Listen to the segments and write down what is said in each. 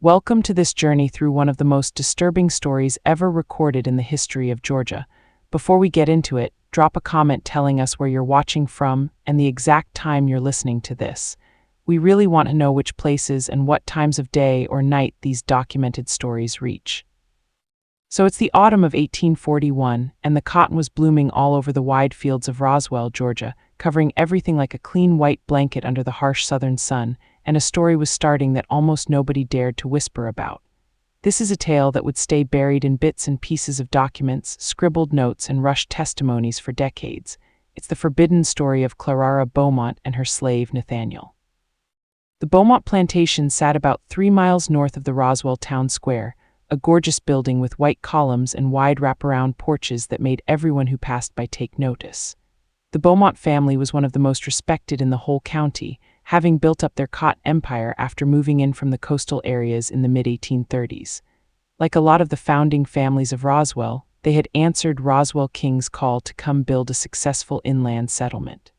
Welcome to this journey through one of the most disturbing stories ever recorded in the history of Georgia. Before we get into it, drop a comment telling us where you're watching from and the exact time you're listening to this. We really want to know which places and what times of day or night these documented stories reach. So it's the autumn of 1841, and the cotton was blooming all over the wide fields of Roswell, Georgia, covering everything like a clean white blanket under the harsh southern sun, and a story was starting that almost nobody dared to whisper about. This is a tale that would stay buried in bits and pieces of documents, scribbled notes, and rushed testimonies for decades. It's the forbidden story of Clara Beaumont and her slave Nathaniel. The Beaumont plantation sat about 3 miles north of the Roswell town square, a gorgeous building with white columns and wide wraparound porches that made everyone who passed by take notice. The Beaumont family was one of the most respected in the whole county, having built up their cotton empire after moving in from the coastal areas in the mid-1830s. Like a lot of the founding families of Roswell, they had answered Roswell King's call to come build a successful inland settlement.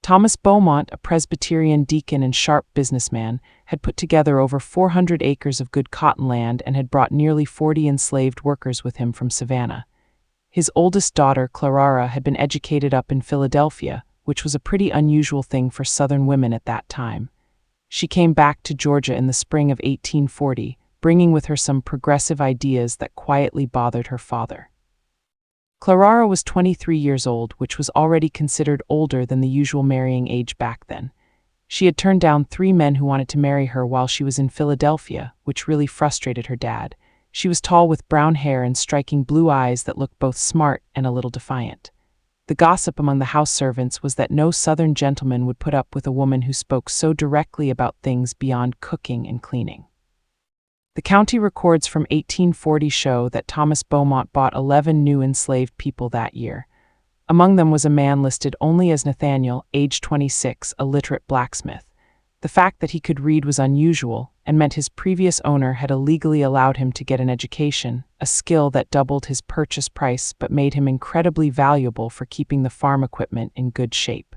Thomas Beaumont, a Presbyterian deacon and sharp businessman, had put together over 400 acres of good cotton land and had brought nearly 40 enslaved workers with him from Savannah. His oldest daughter, Clara, had been educated up in Philadelphia, which was a pretty unusual thing for Southern women at that time. She came back to Georgia in the spring of 1840, bringing with her some progressive ideas that quietly bothered her father. Clara was 23 years old, which was already considered older than the usual marrying age back then. She had turned down 3 men who wanted to marry her while she was in Philadelphia, which really frustrated her dad. She was tall with brown hair and striking blue eyes that looked both smart and a little defiant. The gossip among the house servants was that no Southern gentleman would put up with a woman who spoke so directly about things beyond cooking and cleaning. The county records from 1840 show that Thomas Beaumont bought 11 new enslaved people that year. Among them was a man listed only as Nathaniel, age 26, a literate blacksmith. The fact that he could read was unusual and meant his previous owner had illegally allowed him to get an education, a skill that doubled his purchase price but made him incredibly valuable for keeping the farm equipment in good shape.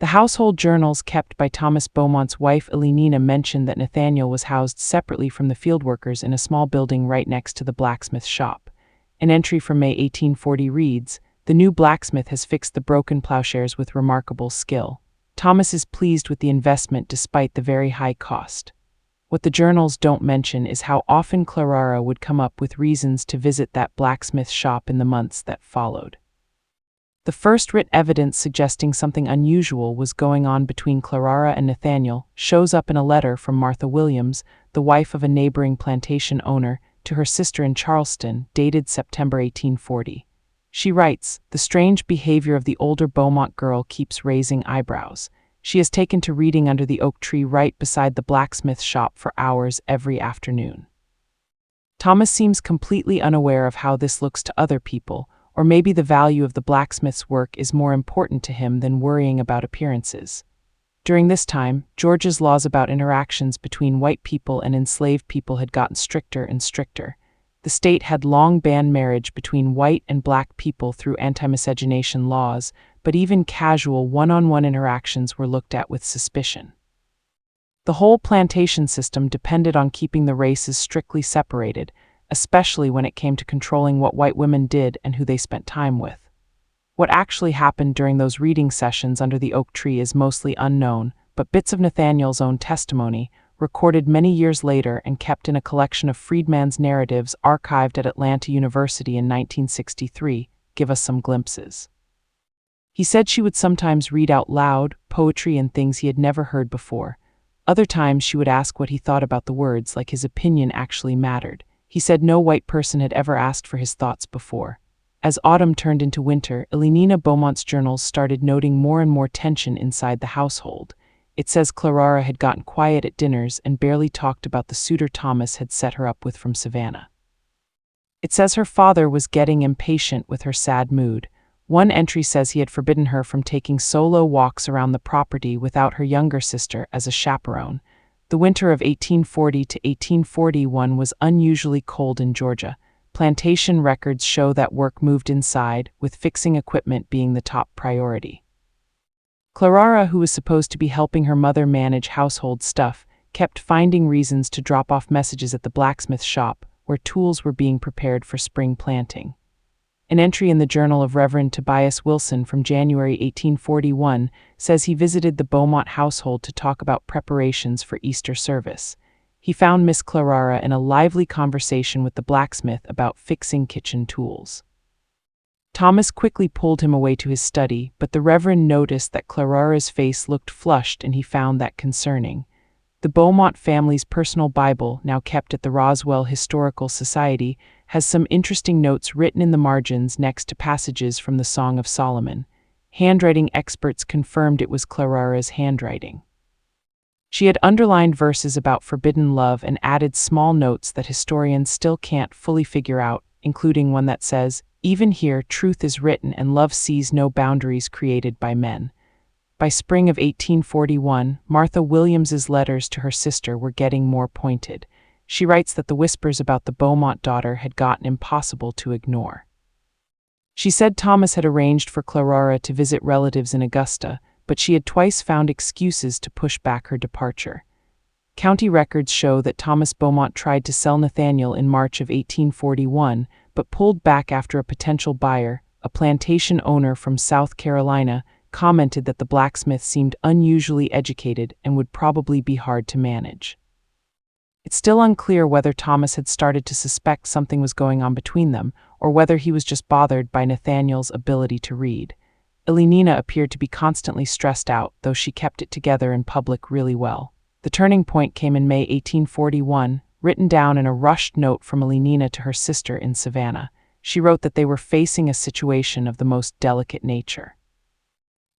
The household journals kept by Thomas Beaumont's wife Elenina mentioned that Nathaniel was housed separately from the field workers in a small building right next to the blacksmith shop. An entry from May 1840 reads, "The new blacksmith has fixed the broken plowshares with remarkable skill. Thomas is pleased with the investment despite the very high cost." What the journals don't mention is how often Clara would come up with reasons to visit that blacksmith shop in the months that followed. The first writ evidence suggesting something unusual was going on between Clara and Nathaniel shows up in a letter from Martha Williams, the wife of a neighboring plantation owner, to her sister in Charleston, dated September 1840. She writes, "The strange behavior of the older Beaumont girl keeps raising eyebrows. She has taken to reading under the oak tree right beside the blacksmith shop for hours every afternoon." Thomas seems completely unaware of how this looks to other people, or maybe the value of the blacksmith's work is more important to him than worrying about appearances. During this time, Georgia's laws about interactions between white people and enslaved people had gotten stricter and stricter. The state had long banned marriage between white and black people through anti-miscegenation laws, but even casual one-on-one interactions were looked at with suspicion. The whole plantation system depended on keeping the races strictly separated, especially when it came to controlling what white women did and who they spent time with. What actually happened during those reading sessions under the oak tree is mostly unknown, but bits of Nathaniel's own testimony, recorded many years later and kept in a collection of freedman's narratives archived at Atlanta University in 1963, give us some glimpses. He said she would sometimes read out loud poetry and things he had never heard before. Other times she would ask what he thought about the words, like his opinion actually mattered. He said no white person had ever asked for his thoughts before. As autumn turned into winter, Elenina Beaumont's journals started noting more and more tension inside the household. It says Clara had gotten quiet at dinners and barely talked about the suitor Thomas had set her up with from Savannah. It says her father was getting impatient with her sad mood. One entry says he had forbidden her from taking solo walks around the property without her younger sister as a chaperone. The winter of 1840 to 1841 was unusually cold in Georgia. Plantation records show that work moved inside, with fixing equipment being the top priority. Clara, who was supposed to be helping her mother manage household stuff, kept finding reasons to drop off messages at the blacksmith shop, where tools were being prepared for spring planting. An entry in the journal of Reverend Tobias Wilson from January 1841 says he visited the Beaumont household to talk about preparations for Easter service. He found Miss Clara in a lively conversation with the blacksmith about fixing kitchen tools. Thomas quickly pulled him away to his study, but the Reverend noticed that Clara's face looked flushed, and he found that concerning. The Beaumont family's personal Bible, now kept at the Roswell Historical Society, has some interesting notes written in the margins next to passages from the Song of Solomon. Handwriting experts confirmed it was Clara's handwriting. She had underlined verses about forbidden love and added small notes that historians still can't fully figure out, including one that says, "Even here truth is written and love sees no boundaries created by men." By spring of 1841, Martha Williams's letters to her sister were getting more pointed. She writes that the whispers about the Beaumont daughter had gotten impossible to ignore. She said Thomas had arranged for Clara to visit relatives in Augusta, but she had twice found excuses to push back her departure. County records show that Thomas Beaumont tried to sell Nathaniel in March of 1841, but pulled back after a potential buyer, a plantation owner from South Carolina, commented that the blacksmith seemed unusually educated and would probably be hard to manage. It's still unclear whether Thomas had started to suspect something was going on between them, or whether he was just bothered by Nathaniel's ability to read. Elenina appeared to be constantly stressed out, though she kept it together in public really well. The turning point came in May 1841, written down in a rushed note from Elenina to her sister in Savannah. She wrote that they were facing a situation of the most delicate nature.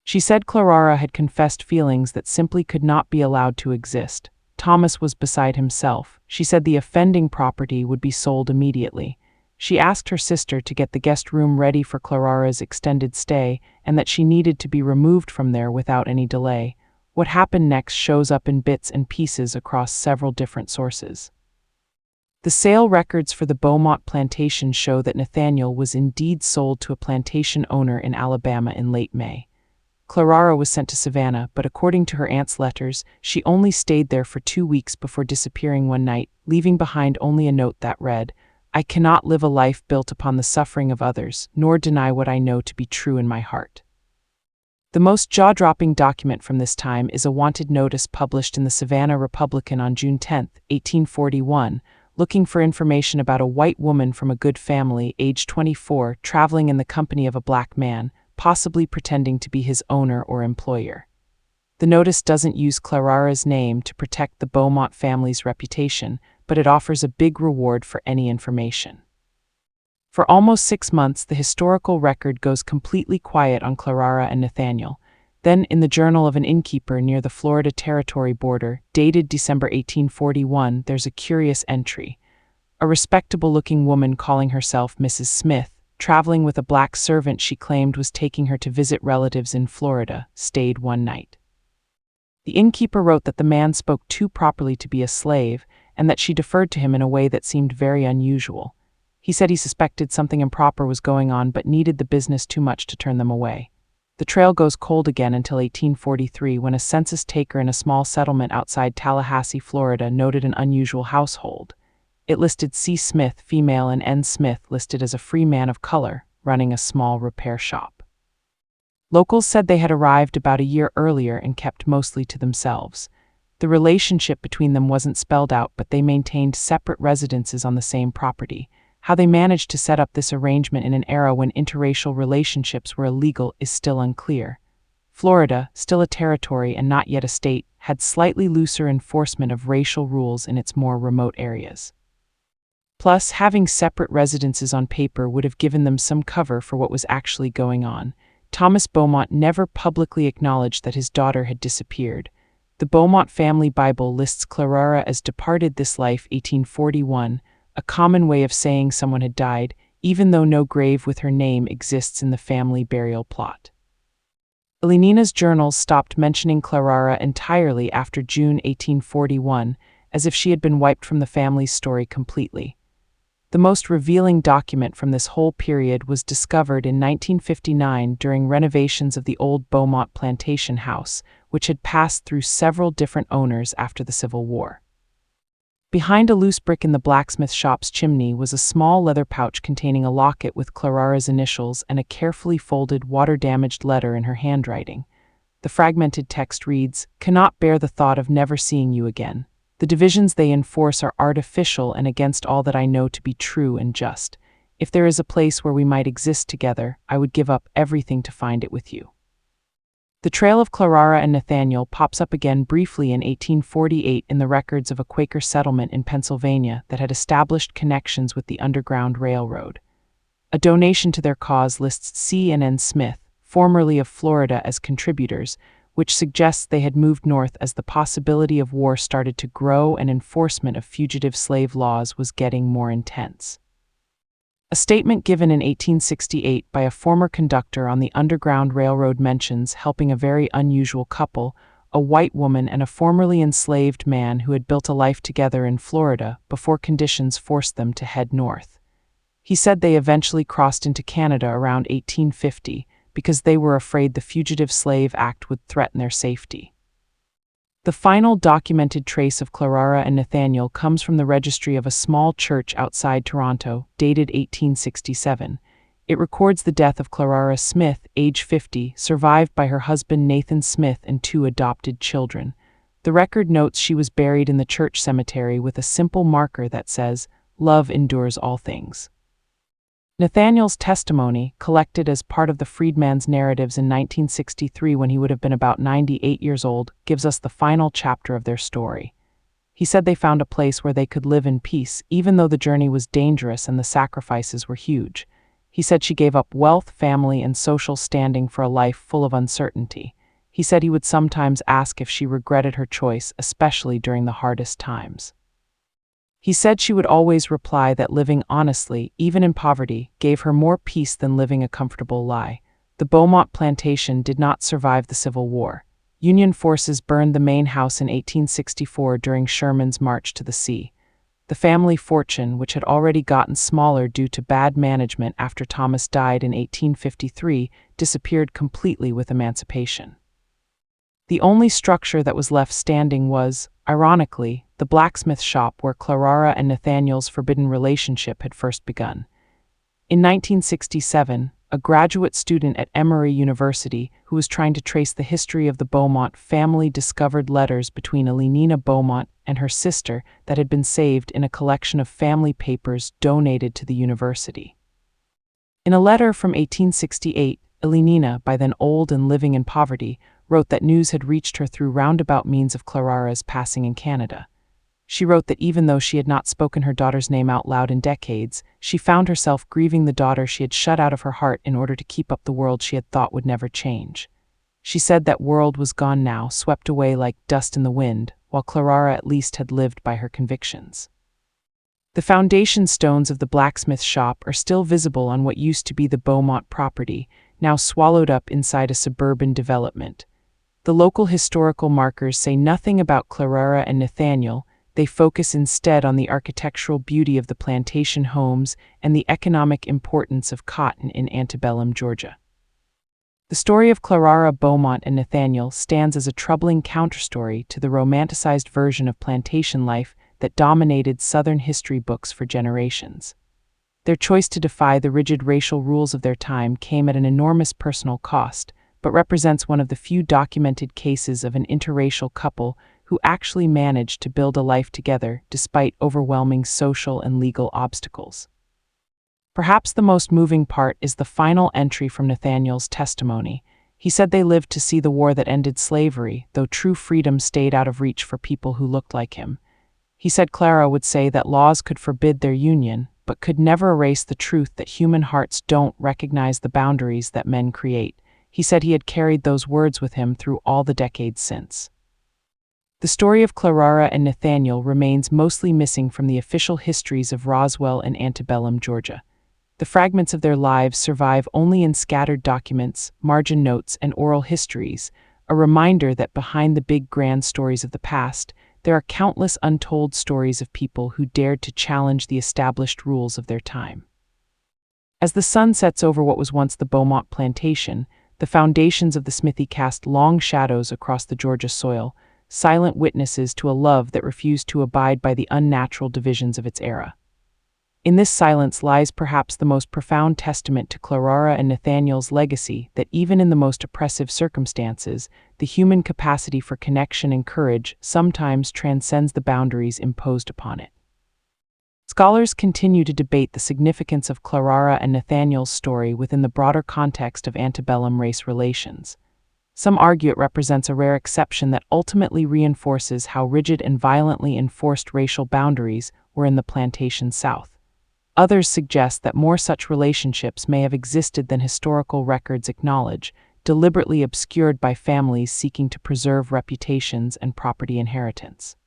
She said Clara had confessed feelings that simply could not be allowed to exist. Thomas was beside himself. She said the offending property would be sold immediately. She asked her sister to get the guest room ready for Clara's extended stay, and that she needed to be removed from there without any delay. What happened next shows up in bits and pieces across several different sources. The sale records for the Beaumont plantation show that Nathaniel was indeed sold to a plantation owner in Alabama in late May. Clara was sent to Savannah, but according to her aunt's letters, she only stayed there for 2 weeks before disappearing one night, leaving behind only a note that read, "I cannot live a life built upon the suffering of others, nor deny what I know to be true in my heart." The most jaw-dropping document from this time is a wanted notice published in the Savannah Republican on June 10, 1841, looking for information about a white woman from a good family, age 24, traveling in the company of a black man, possibly pretending to be his owner or employer. The notice doesn't use Clara's name to protect the Beaumont family's reputation, but it offers a big reward for any information. For almost 6 months, the historical record goes completely quiet on Clara and Nathaniel. Then, in the journal of an innkeeper near the Florida Territory border, dated December 1841, there's a curious entry. A respectable-looking woman calling herself Mrs. Smith, traveling with a black servant she claimed was taking her to visit relatives in Florida, stayed one night. The innkeeper wrote that the man spoke too properly to be a slave, and that she deferred to him in a way that seemed very unusual. He said he suspected something improper was going on but needed the business too much to turn them away. The trail goes cold again until 1843, when a census taker in a small settlement outside Tallahassee, Florida, noted an unusual household. It listed C. Smith, female, and N. Smith, listed as a free man of color, running a small repair shop. Locals said they had arrived about a year earlier and kept mostly to themselves. The relationship between them wasn't spelled out, but they maintained separate residences on the same property. How they managed to set up this arrangement in an era when interracial relationships were illegal is still unclear. Florida, still a territory and not yet a state, had slightly looser enforcement of racial rules in its more remote areas. Plus, having separate residences on paper would have given them some cover for what was actually going on. Thomas Beaumont never publicly acknowledged that his daughter had disappeared. The Beaumont family Bible lists Clara as departed this life 1841, a common way of saying someone had died, even though no grave with her name exists in the family burial plot. Elenina's journals stopped mentioning Clara entirely after June 1841, as if she had been wiped from the family's story completely. The most revealing document from this whole period was discovered in 1959 during renovations of the old Beaumont plantation house, which had passed through several different owners after the Civil War. Behind a loose brick in the blacksmith shop's chimney was a small leather pouch containing a locket with Clarara's initials and a carefully folded, water-damaged letter in her handwriting. The fragmented text reads, "Cannot bear the thought of never seeing you again. The divisions they enforce are artificial and against all that I know to be true and just. If there is a place where we might exist together, I would give up everything to find it with you." The trail of Clarara and Nathaniel pops up again briefly in 1848 in the records of a Quaker settlement in Pennsylvania that had established connections with the Underground Railroad. A donation to their cause lists C and N Smith, formerly of Florida, as contributors, which suggests they had moved north as the possibility of war started to grow and enforcement of fugitive slave laws was getting more intense. A statement given in 1868 by a former conductor on the Underground Railroad mentions helping a very unusual couple, a white woman and a formerly enslaved man who had built a life together in Florida before conditions forced them to head north. He said they eventually crossed into Canada around 1850 because they were afraid the Fugitive Slave Act would threaten their safety. The final documented trace of Clarara and Nathaniel comes from the registry of a small church outside Toronto, dated 1867. It records the death of Clarara Smith, age 50, survived by her husband Nathan Smith and 2 adopted children. The record notes she was buried in the church cemetery with a simple marker that says, "Love endures all things." Nathaniel's testimony, collected as part of the Freedman's Narratives in 1963 when he would have been about 98 years old, gives us the final chapter of their story. He said they found a place where they could live in peace, even though the journey was dangerous and the sacrifices were huge. He said she gave up wealth, family, and social standing for a life full of uncertainty. He said he would sometimes ask if she regretted her choice, especially during the hardest times. He said she would always reply that living honestly, even in poverty, gave her more peace than living a comfortable lie. The Beaumont plantation did not survive the Civil War. Union forces burned the main house in 1864 during Sherman's march to the sea. The family fortune, which had already gotten smaller due to bad management after Thomas died in 1853, disappeared completely with emancipation. The only structure that was left standing was, ironically, the blacksmith shop where Clarara and Nathaniel's forbidden relationship had first begun. In 1967, a graduate student at Emory University who was trying to trace the history of the Beaumont family discovered letters between Elenina Beaumont and her sister that had been saved in a collection of family papers donated to the university. In a letter from 1868, Elenina, by then old and living in poverty, wrote that news had reached her through roundabout means of Clarara's passing in Canada. She wrote that even though she had not spoken her daughter's name out loud in decades, she found herself grieving the daughter she had shut out of her heart in order to keep up the world she had thought would never change. She said that world was gone now, swept away like dust in the wind, while Clarara at least had lived by her convictions. The foundation stones of the blacksmith shop are still visible on what used to be the Beaumont property, now swallowed up inside a suburban development. The local historical markers say nothing about Clarara and Nathaniel. They focus instead on the architectural beauty of the plantation homes and the economic importance of cotton in antebellum Georgia. The story of Clarara Beaumont and Nathaniel stands as a troubling counterstory to the romanticized version of plantation life that dominated Southern history books for generations. Their choice to defy the rigid racial rules of their time came at an enormous personal cost, but represents one of the few documented cases of an interracial couple who actually managed to build a life together despite overwhelming social and legal obstacles. Perhaps the most moving part is the final entry from Nathaniel's testimony. He said they lived to see the war that ended slavery, though true freedom stayed out of reach for people who looked like him. He said Clara would say that laws could forbid their union, but could never erase the truth that human hearts don't recognize the boundaries that men create. He said he had carried those words with him through all the decades since. The story of Clarara and Nathaniel remains mostly missing from the official histories of Roswell and antebellum Georgia. The fragments of their lives survive only in scattered documents, margin notes, and oral histories, a reminder that behind the big grand stories of the past, there are countless untold stories of people who dared to challenge the established rules of their time. As the sun sets over what was once the Beaumont plantation, the foundations of the smithy cast long shadows across the Georgia soil, silent witnesses to a love that refused to abide by the unnatural divisions of its era. In this silence lies perhaps the most profound testament to Clara and Nathaniel's legacy, that even in the most oppressive circumstances, the human capacity for connection and courage sometimes transcends the boundaries imposed upon it. Scholars continue to debate the significance of Clara and Nathaniel's story within the broader context of antebellum race relations. Some argue it represents a rare exception that ultimately reinforces how rigid and violently enforced racial boundaries were in the plantation South. Others suggest that more such relationships may have existed than historical records acknowledge, deliberately obscured by families seeking to preserve reputations and property inheritance.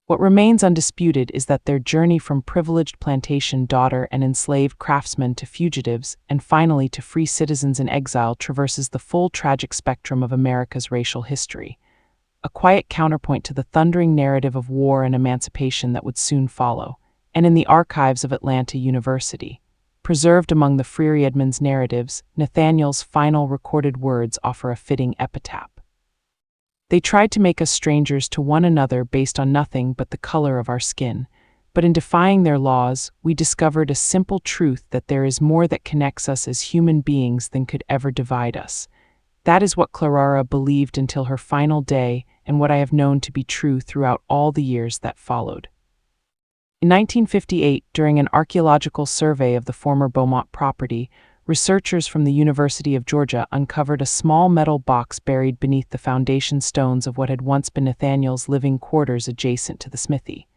What remains undisputed is that their journey from privileged plantation daughter and enslaved craftsman to fugitives and finally to free citizens in exile traverses the full tragic spectrum of America's racial history, a quiet counterpoint to the thundering narrative of war and emancipation that would soon follow. And in the archives of Atlanta University, preserved among the Freary Edmonds narratives, Nathaniel's final recorded words offer a fitting epitaph. They tried to make us strangers to one another based on nothing but the color of our skin, but in defying their laws, we discovered a simple truth that there is more that connects us as human beings than could ever divide us. That is what Clara believed until her final day, and what I have known to be true throughout all the years that followed. In 1958, during an archaeological survey of the former Beaumont property, researchers from the University of Georgia uncovered a small metal box buried beneath the foundation stones of what had once been Nathaniel's living quarters adjacent to the smithy.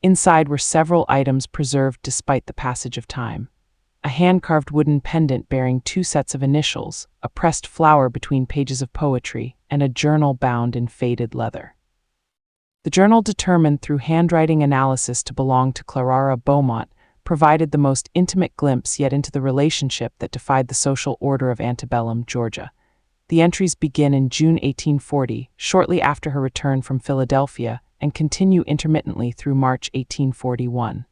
Inside were several items preserved despite the passage of time. A hand-carved wooden pendant bearing 2 sets of initials, a pressed flower between pages of poetry, and a journal bound in faded leather. The journal, determined through handwriting analysis to belong to Clara Beaumont, provided the most intimate glimpse yet into the relationship that defied the social order of antebellum Georgia. The entries begin in June 1840, shortly after her return from Philadelphia, and continue intermittently through March 1841.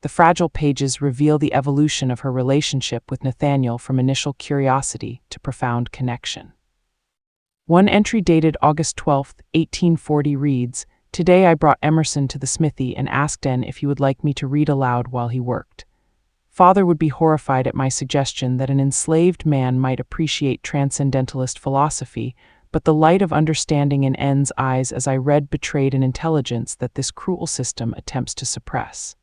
The fragile pages reveal the evolution of her relationship with Nathaniel from initial curiosity to profound connection. One entry dated August 12, 1840 reads, "Today I brought Emerson to the smithy and asked En if he would like me to read aloud while he worked. Father would be horrified at my suggestion that an enslaved man might appreciate transcendentalist philosophy, but the light of understanding in En's eyes as I read betrayed an intelligence that this cruel system attempts to suppress."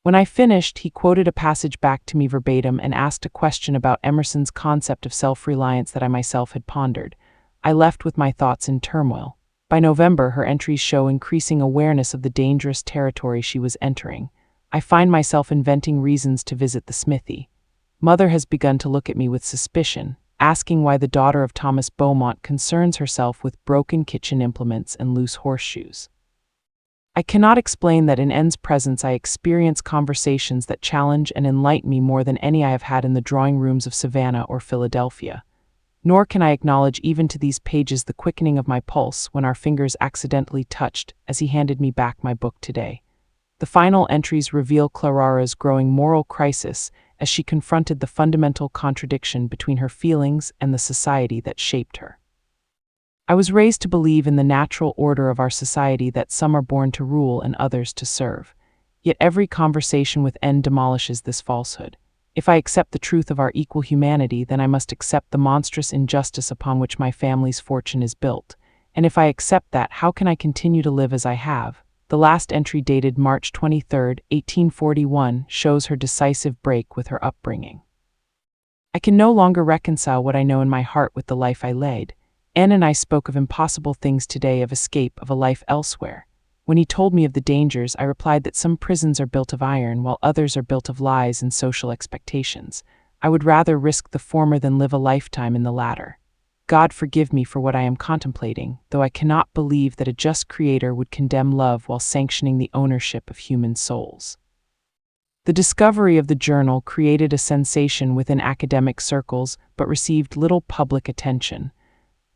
When I finished, he quoted a passage back to me verbatim and asked a question about Emerson's concept of self-reliance that I myself had pondered. I left with my thoughts in turmoil. By November, her entries show increasing awareness of the dangerous territory she was entering. I find myself inventing reasons to visit the smithy. Mother has begun to look at me with suspicion, asking why the daughter of Thomas Beaumont concerns herself with broken kitchen implements and loose horseshoes. I cannot explain that in En's presence I experience conversations that challenge and enlighten me more than any I have had in the drawing rooms of Savannah or Philadelphia. Nor can I acknowledge even to these pages the quickening of my pulse when our fingers accidentally touched as he handed me back my book today. The final entries reveal Clara's growing moral crisis as she confronted the fundamental contradiction between her feelings and the society that shaped her. I was raised to believe in the natural order of our society, that some are born to rule and others to serve. Yet every conversation with En demolishes this falsehood. If I accept the truth of our equal humanity, then I must accept the monstrous injustice upon which my family's fortune is built. And if I accept that, how can I continue to live as I have? The last entry, dated March 23, 1841, shows her decisive break with her upbringing. I can no longer reconcile what I know in my heart with the life I led. En and I spoke of impossible things today, of escape, of a life elsewhere. When he told me of the dangers, I replied that some prisons are built of iron while others are built of lies and social expectations. I would rather risk the former than live a lifetime in the latter. God forgive me for what I am contemplating, though I cannot believe that a just creator would condemn love while sanctioning the ownership of human souls. The discovery of the journal created a sensation within academic circles but received little public attention.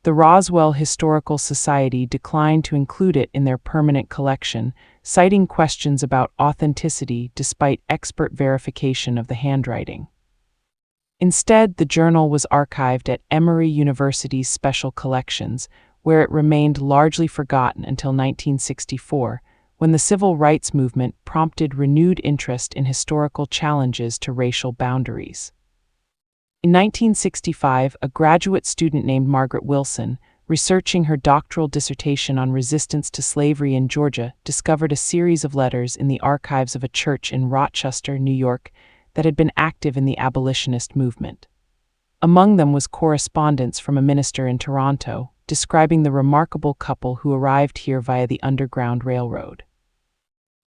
The Roswell Historical Society declined to include it in their permanent collection, citing questions about authenticity despite expert verification of the handwriting. Instead, the journal was archived at Emory University's Special Collections, where it remained largely forgotten until 1964, when the civil rights movement prompted renewed interest in historical challenges to racial boundaries. In 1965, a graduate student named Margaret Wilson, researching her doctoral dissertation on resistance to slavery in Georgia, discovered a series of letters in the archives of a church in Rochester, New York, that had been active in the abolitionist movement. Among them was correspondence from a minister in Toronto, describing the remarkable couple who arrived here via the Underground Railroad.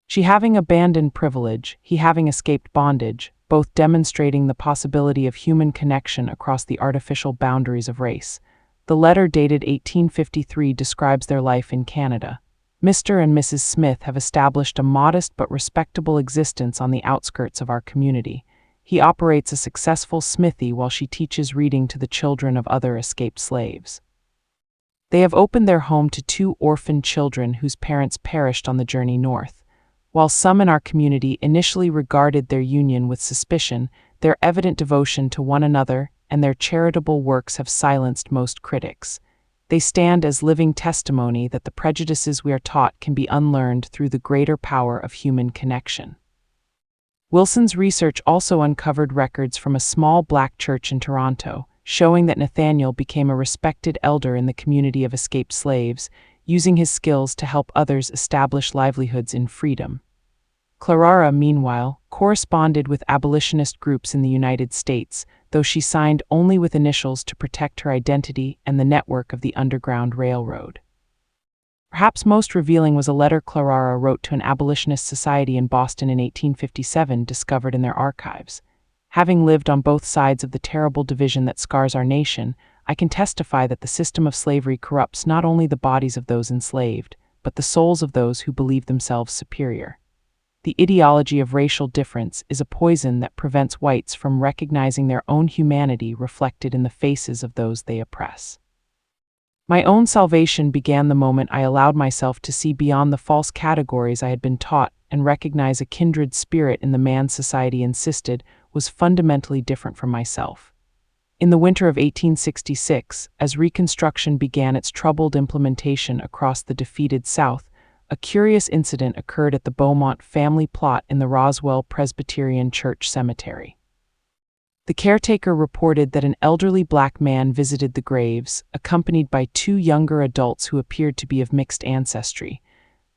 She having abandoned privilege, he having escaped bondage, both demonstrating the possibility of human connection across the artificial boundaries of race. The letter dated 1853 describes their life in Canada. Mr. and Mrs. Smith have established a modest but respectable existence on the outskirts of our community. He operates a successful smithy while she teaches reading to the children of other escaped slaves. They have opened their home to 2 orphaned children whose parents perished on the journey north. While some in our community initially regarded their union with suspicion, their evident devotion to one another and their charitable works have silenced most critics. They stand as living testimony that the prejudices we are taught can be unlearned through the greater power of human connection. Wilson's research also uncovered records from a small black church in Toronto, showing that Nathaniel became a respected elder in the community of escaped slaves, using his skills to help others establish livelihoods in freedom. Clara, meanwhile, corresponded with abolitionist groups in the United States, though she signed only with initials to protect her identity and the network of the Underground Railroad. Perhaps most revealing was a letter Clara wrote to an abolitionist society in Boston in 1857, discovered in their archives. Having lived on both sides of the terrible division that scars our nation, I can testify that the system of slavery corrupts not only the bodies of those enslaved, but the souls of those who believe themselves superior. The ideology of racial difference is a poison that prevents whites from recognizing their own humanity reflected in the faces of those they oppress. My own salvation began the moment I allowed myself to see beyond the false categories I had been taught and recognize a kindred spirit in the man society insisted was fundamentally different from myself. In the winter of 1866, as Reconstruction began its troubled implementation across the defeated South, a curious incident occurred at the Beaumont family plot in the Roswell Presbyterian Church Cemetery. The caretaker reported that an elderly black man visited the graves, accompanied by 2 younger adults who appeared to be of mixed ancestry.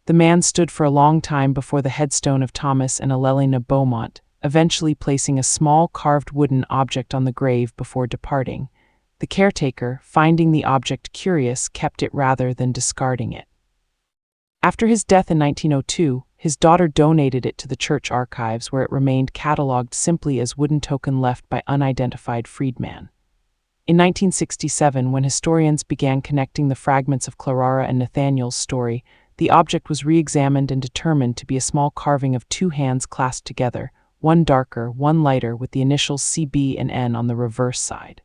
The man stood for a long time before the headstone of Thomas and Elelena Beaumont, eventually placing a small carved wooden object on the grave before departing. The caretaker, finding the object curious, kept it rather than discarding it. After his death in 1902, his daughter donated it to the church archives, where it remained cataloged simply as wooden token left by unidentified freedman. In 1967, when historians began connecting the fragments of Clara and Nathaniel's story, the object was re-examined and determined to be a small carving of 2 hands clasped together, one darker, one lighter, with the initials CB and N on the reverse side.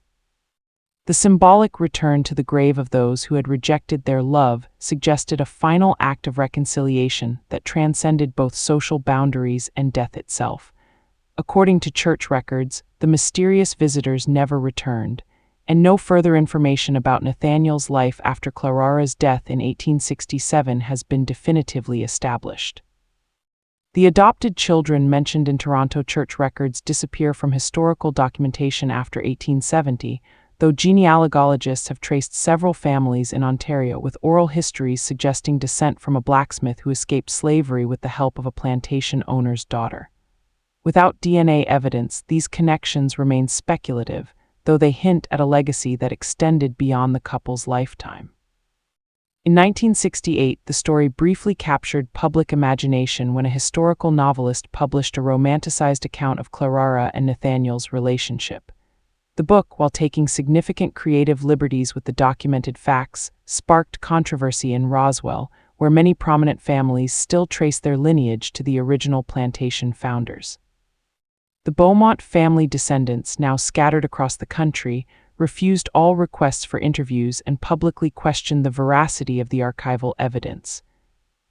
The symbolic return to the grave of those who had rejected their love suggested a final act of reconciliation that transcended both social boundaries and death itself. According to church records, the mysterious visitors never returned, and no further information about Nathaniel's life after Clara's death in 1867 has been definitively established. The adopted children mentioned in Toronto church records disappear from historical documentation after 1870, though genealogists have traced several families in Ontario with oral histories suggesting descent from a blacksmith who escaped slavery with the help of a plantation owner's daughter. Without DNA evidence, these connections remain speculative, though they hint at a legacy that extended beyond the couple's lifetime. In 1968, the story briefly captured public imagination when a historical novelist published a romanticized account of Clara and Nathaniel's relationship. The book, while taking significant creative liberties with the documented facts, sparked controversy in Roswell, where many prominent families still trace their lineage to the original plantation founders. The Beaumont family descendants, now scattered across the country, refused all requests for interviews and publicly questioned the veracity of the archival evidence.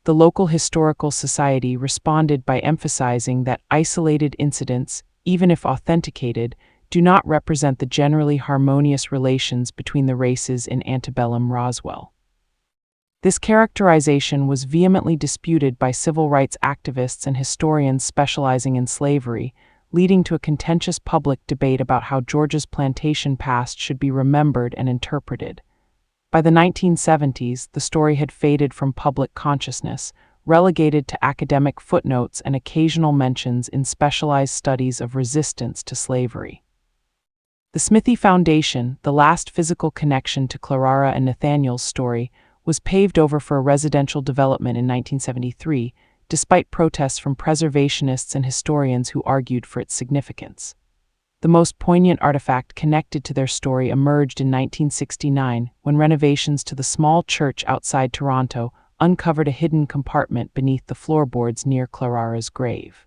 The local historical society responded by emphasizing that isolated incidents, even if authenticated, do not represent the generally harmonious relations between the races in antebellum Roswell. This characterization was vehemently disputed by civil rights activists and historians specializing in slavery, leading to a contentious public debate about how Georgia's plantation past should be remembered and interpreted. By the 1970s, the story had faded from public consciousness, relegated to academic footnotes and occasional mentions in specialized studies of resistance to slavery. The Smithy Foundation, the last physical connection to Clara and Nathaniel's story, was paved over for a residential development in 1973, despite protests from preservationists and historians who argued for its significance. The most poignant artifact connected to their story emerged in 1969 when renovations to the small church outside Toronto uncovered a hidden compartment beneath the floorboards near Clara's grave.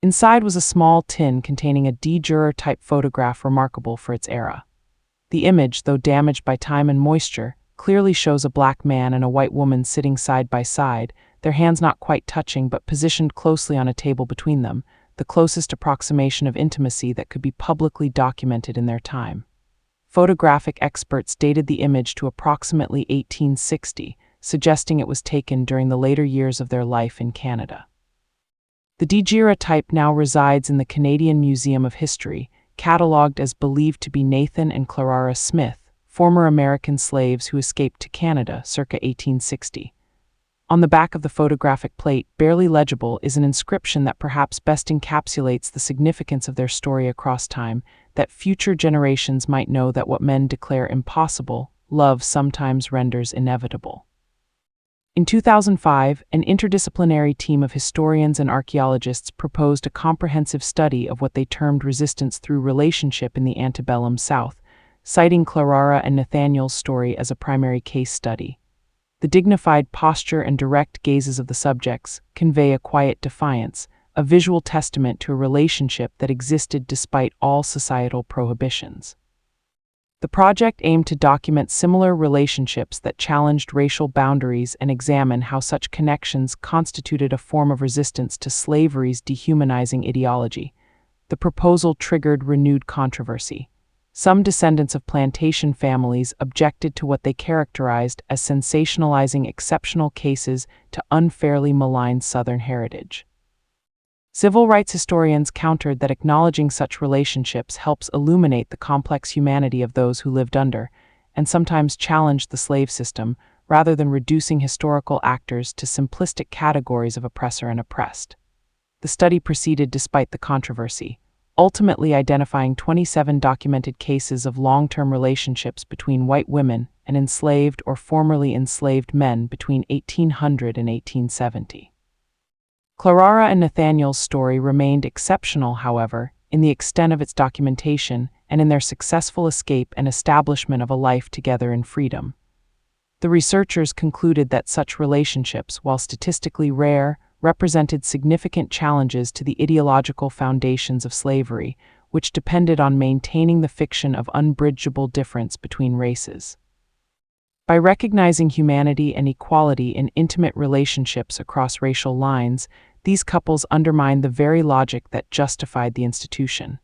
Inside was a small tin containing a de jure-type photograph remarkable for its era. The image, though damaged by time and moisture, clearly shows a black man and a white woman sitting side by side, their hands not quite touching but positioned closely on a table between them, the closest approximation of intimacy that could be publicly documented in their time. Photographic experts dated the image to approximately 1860, suggesting it was taken during the later years of their life in Canada. The daguerreotype now resides in the Canadian Museum of History, catalogued as believed to be Nathan and Clara Smith, former American slaves who escaped to Canada circa 1860. On the back of the photographic plate, barely legible, is an inscription that perhaps best encapsulates the significance of their story across time, that future generations might know that what men declare impossible, love sometimes renders inevitable. In 2005, an interdisciplinary team of historians and archaeologists proposed a comprehensive study of what they termed resistance through relationship in the antebellum South, citing Clara and Nathaniel's story as a primary case study. The dignified posture and direct gazes of the subjects convey a quiet defiance, a visual testament to a relationship that existed despite all societal prohibitions. The project aimed to document similar relationships that challenged racial boundaries and examine how such connections constituted a form of resistance to slavery's dehumanizing ideology. The proposal triggered renewed controversy. Some descendants of plantation families objected to what they characterized as sensationalizing exceptional cases to unfairly malign Southern heritage. Civil rights historians countered that acknowledging such relationships helps illuminate the complex humanity of those who lived under, and sometimes challenged the slave system, rather than reducing historical actors to simplistic categories of oppressor and oppressed. The study proceeded despite the controversy, ultimately identifying 27 documented cases of long-term relationships between white women and enslaved or formerly enslaved men between 1800 and 1870. Clara and Nathaniel's story remained exceptional, however, in the extent of its documentation and in their successful escape and establishment of a life together in freedom. The researchers concluded that such relationships, while statistically rare, represented significant challenges to the ideological foundations of slavery, which depended on maintaining the fiction of unbridgeable difference between races. By recognizing humanity and equality in intimate relationships across racial lines, these couples undermined the very logic that justified the institution.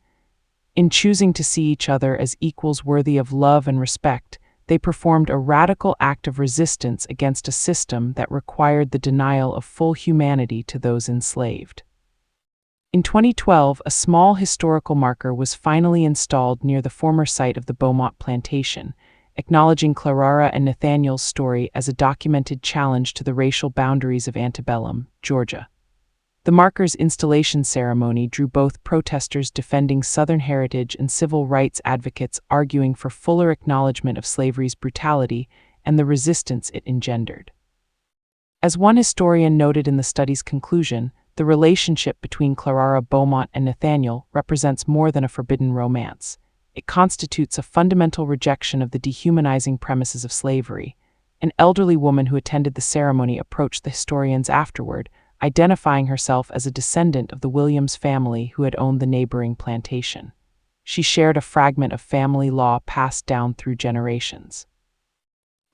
In choosing to see each other as equals worthy of love and respect, they performed a radical act of resistance against a system that required the denial of full humanity to those enslaved. In 2012, a small historical marker was finally installed near the former site of the Beaumont Plantation, acknowledging Clara and Nathaniel's story as a documented challenge to the racial boundaries of antebellum Georgia. The marker's installation ceremony drew both protesters defending Southern heritage and civil rights advocates arguing for fuller acknowledgement of slavery's brutality and the resistance it engendered. As one historian noted in the study's conclusion, the relationship between Clara Beaumont and Nathaniel represents more than a forbidden romance. It constitutes a fundamental rejection of the dehumanizing premises of slavery. An elderly woman who attended the ceremony approached the historians afterward, identifying herself as a descendant of the Williams family who had owned the neighboring plantation. She shared a fragment of family law passed down through generations.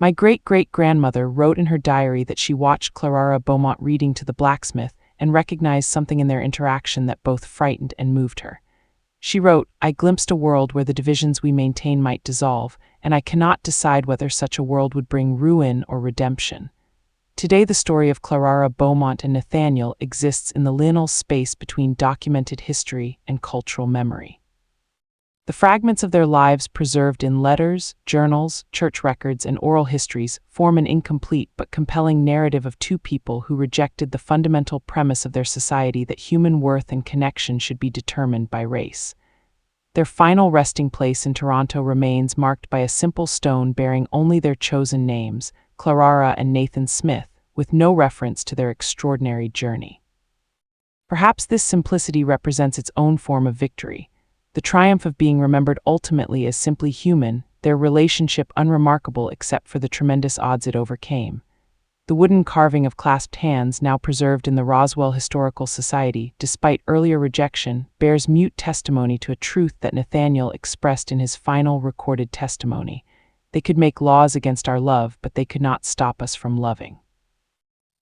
"My great-great-grandmother wrote in her diary that she watched Clara Beaumont reading to the blacksmith and recognized something in their interaction that both frightened and moved her. She wrote, "I glimpsed a world where the divisions we maintain might dissolve, and I cannot decide whether such a world would bring ruin or redemption." Today, the story of Clara, Beaumont, and Nathaniel exists in the liminal space between documented history and cultural memory. The fragments of their lives preserved in letters, journals, church records, and oral histories form an incomplete but compelling narrative of two people who rejected the fundamental premise of their society that human worth and connection should be determined by race. Their final resting place in Toronto remains marked by a simple stone bearing only their chosen names, Clara and Nathan Smith, with no reference to their extraordinary journey. Perhaps this simplicity represents its own form of victory, the triumph of being remembered ultimately as simply human, their relationship unremarkable except for the tremendous odds it overcame. The wooden carving of clasped hands, now preserved in the Roswell Historical Society, despite earlier rejection, bears mute testimony to a truth that Nathaniel expressed in his final recorded testimony. They could make laws against our love, but they could not stop us from loving.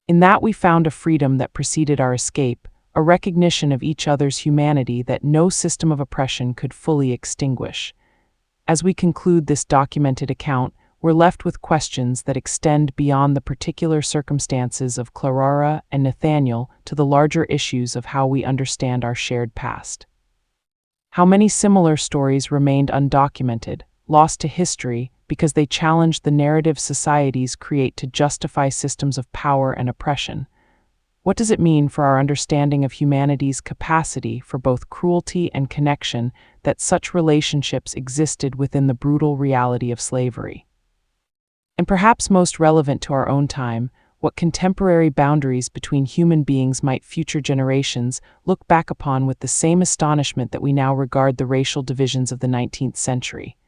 In that we found a freedom that preceded our escape, a recognition of each other's humanity that no system of oppression could fully extinguish. As we conclude this documented account, we're left with questions that extend beyond the particular circumstances of Clara and Nathaniel to the larger issues of how we understand our shared past. How many similar stories remained undocumented, lost to history, because they challenged the narrative societies create to justify systems of power and oppression? What does it mean for our understanding of humanity's capacity for both cruelty and connection that such relationships existed within the brutal reality of slavery? And perhaps most relevant to our own time, what contemporary boundaries between human beings might future generations look back upon with the same astonishment that we now regard the racial divisions of the 19th century?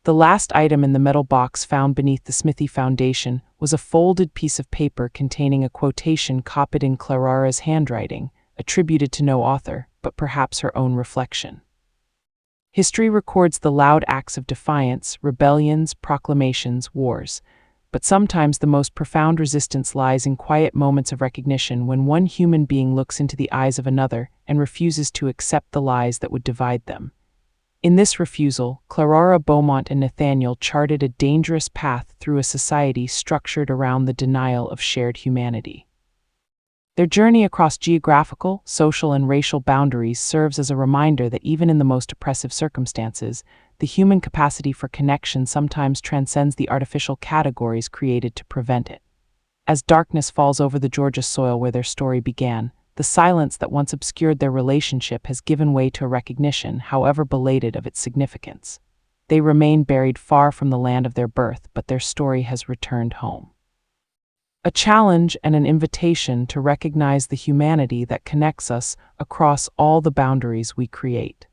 The last item in the metal box found beneath the Smithy Foundation was a folded piece of paper containing a quotation copied in Clara's handwriting, attributed to no author, but perhaps her own reflection. History records the loud acts of defiance, rebellions, proclamations, wars. But sometimes the most profound resistance lies in quiet moments of recognition when one human being looks into the eyes of another and refuses to accept the lies that would divide them. In this refusal, Clara, Beaumont, and Nathaniel charted a dangerous path through a society structured around the denial of shared humanity. Their journey across geographical, social, and racial boundaries serves as a reminder that even in the most oppressive circumstances, the human capacity for connection sometimes transcends the artificial categories created to prevent it. As darkness falls over the Georgia soil where their story began, the silence that once obscured their relationship has given way to a recognition, however belated, of its significance. They remain buried far from the land of their birth, but their story has returned home. A challenge and an invitation to recognize the humanity that connects us across all the boundaries we create.